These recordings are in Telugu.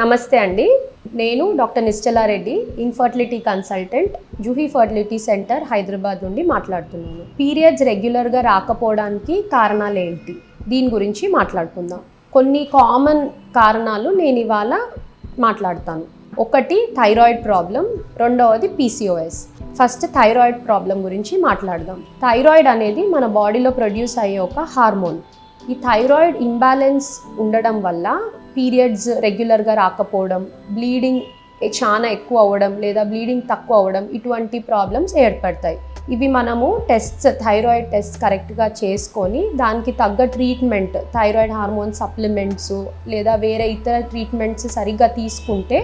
నమస్తే అండి. నేను doctor Nischala Reddy, infertility consultant, Juhi fertility centre, Hyderabad నుండి మాట్లాడుతున్నాను. పీరియడ్స్ రెగ్యులర్గా రాకపోవడానికి కారణాలు ఏంటి, దీని గురించి మాట్లాడుకుందాం. కొన్ని కామన్ కారణాలు నేను ఇవాళ మాట్లాడతాను. ఒకటి థైరాయిడ్ ప్రాబ్లం, రెండవది పీసీఓఎస్. ఫస్ట్ థైరాయిడ్ ప్రాబ్లం గురించి మాట్లాడదాం. థైరాయిడ్ అనేది మన బాడీలో ప్రొడ్యూస్ అయ్యే ఒక హార్మోన్. ఈ థైరాయిడ్ ఇంబ్యాలెన్స్ ఉండడం వల్ల పీరియడ్స్ రెగ్యులర్గా రాకపోవడం, బ్లీడింగ్ చాలా ఎక్కువ అవ్వడం లేదా బ్లీడింగ్ తక్కువ అవ్వడం, ఇటువంటి ప్రాబ్లమ్స్ ఏర్పడతాయి. ఇవి మనము థైరాయిడ్ టెస్ట్ కరెక్ట్గా చేసుకొని దానికి తగ్గ ట్రీట్మెంట్, థైరాయిడ్ హార్మోన్ సప్లిమెంట్స్ లేదా వేరే ఇతర ట్రీట్మెంట్స్ సరిగ్గా తీసుకుంటే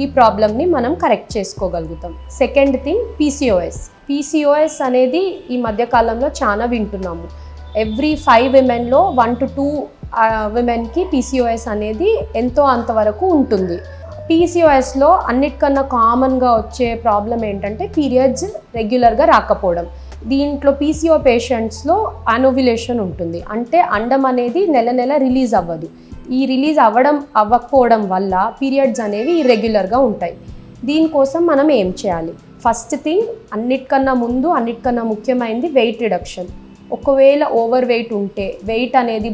ఈ ప్రాబ్లమ్ని మనం కరెక్ట్ చేసుకోగలుగుతాం. సెకండ్ థింగ్ పీసీఓఎస్ అనేది ఈ మధ్యకాలంలో చాలా వింటున్నాము. ఎవ్రీ 5 womenలో 1 to 2 womenకి పీసీఓఎస్ అనేది ఎంతో అంతవరకు ఉంటుంది. పీసీఓఎస్లో అన్నిటికన్నా కామన్గా వచ్చే ప్రాబ్లం ఏంటంటే పీరియడ్స్ రెగ్యులర్గా రాకపోవడం. దీంట్లో పీసీఓ పేషెంట్స్లో అనోవ్యులేషన్ ఉంటుంది, అంటే అండం అనేది నెల రిలీజ్ అవ్వదు. ఈ రిలీజ్ అవ్వకపోవడం వల్ల పీరియడ్స్ అనేవి ఇర్రెగ్యులర్గా ఉంటాయి. దీనికోసం మనం ఏం చేయాలి? ఫస్ట్ థింగ్, అన్నిటికన్నా ముఖ్యమైనది వెయిట్ రిడక్షన్. ఒకవేళ ఓవర్ వెయిట్ ఉంటే,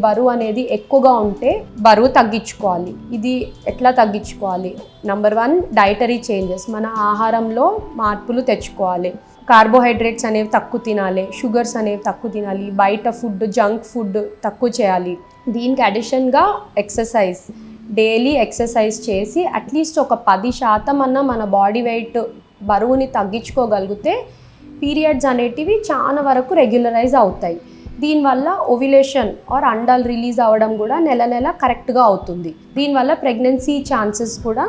బరువు అనేది ఎక్కువగా ఉంటే బరువు తగ్గించుకోవాలి. ఇది ఎట్లా తగ్గించుకోవాలి? నెంబర్ 1, డైటరీ చేంజెస్, మన ఆహారంలో మార్పులు తెచ్చుకోవాలి. కార్బోహైడ్రేట్స్ అనేవి తక్కువ తినాలి, షుగర్స్ అనేవి తక్కువ తినాలి, బయట ఫుడ్, జంక్ ఫుడ్ తక్కువ చేయాలి. దీనికి అడిషన్గా ఎక్సర్సైజ్, డైలీ ఎక్సర్సైజ్ చేసి అట్లీస్ట్ ఒక 10% అన్న మన బాడీ వెయిట్ బరువుని తగ్గించుకోగలిగితే పీరియడ్స్ అనేటివి చాలా వరకు రెగ్యులరైజ్ అవుతాయి. దీనివల్ల ఓవ్యులేషన్ ఆర్ అండాలు రిలీజ్ అవ్వడం కూడా నెల కరెక్ట్గా అవుతుంది. దీనివల్ల ప్రెగ్నెన్సీ ఛాన్సెస్ కూడా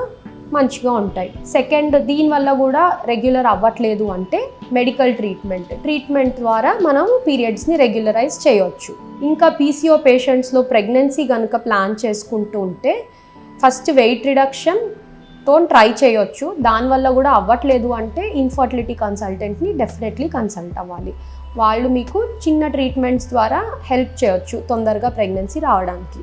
మంచిగా ఉంటాయి. సెకండ్, దీనివల్ల కూడా రెగ్యులర్ అవ్వట్లేదు అంటే మెడికల్ ట్రీట్మెంట్ ద్వారా మనం పీరియడ్స్ని రెగ్యులరైజ్ చేయవచ్చు. ఇంకా పీసీఓ పేషెంట్స్లో ప్రెగ్నెన్సీ కనుక ప్లాన్ చేసుకుంటూ ఉంటే ఫస్ట్ వెయిట్ రిడక్షన్తో ట్రై చేయొచ్చు. దానివల్ల కూడా అవ్వట్లేదు అంటే ఇన్ఫర్టిలిటీ కన్సల్టెంట్ని డెఫినెట్లీ కన్సల్ట్ అవ్వాలి. వాళ్ళు మీకు చిన్న ట్రీట్మెంట్స్ ద్వారా హెల్ప్ చేయొచ్చు తొందరగా ప్రెగ్నెన్సీ రావడానికి.